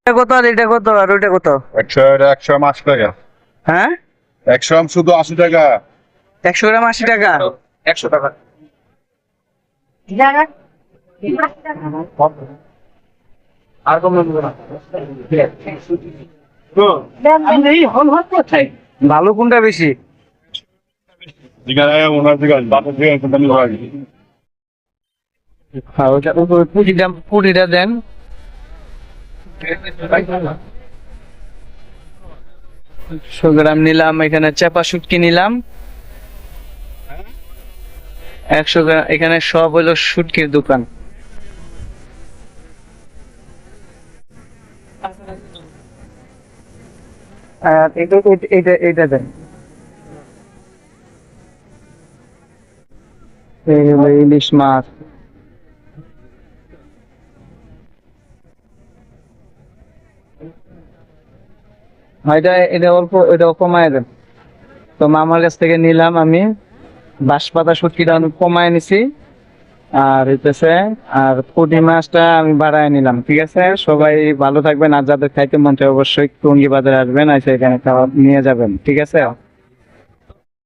কত আর এটা কত আর ওইটা কত? 100 হ্যাঁ, 100 আম শুধু 80 টাকা। 100 গ্রাম 80 টাকা। 100 টাকা। আর কম নেব না। ভালো কোনটা বেশি? দিগারে ওনার দিগারে বাপের দিগারে কোনটা নিতে হয়? হ্যাঁ, ওইটা পুরিটা দেন। 100 গ্রাম নিলাম। এখানে চাপা শুটকি নিলাম 100 গ্রাম। এখানে সব হলো শুটকির দোকান। আর এটা দেন। এই হলো ইলিশ মাছ। এটা অল্প, এটা কমায় দেন। তো মামার কাছ থেকে নিলাম আমি বাঁশপাতা শুটকিটা আমি কমায় নিছি। আর হইতেছে আর পুঁটি মাছটা আমি বাড়ায় নিলাম। ঠিক আছে, সবাই ভালো থাকবেন। আর যাদের খাইতে মন চায় অবশ্যই টঙ্গী বাজারে আসবেন, এসে এখানে খাওয়া নিয়ে যাবেন। ঠিক আছে।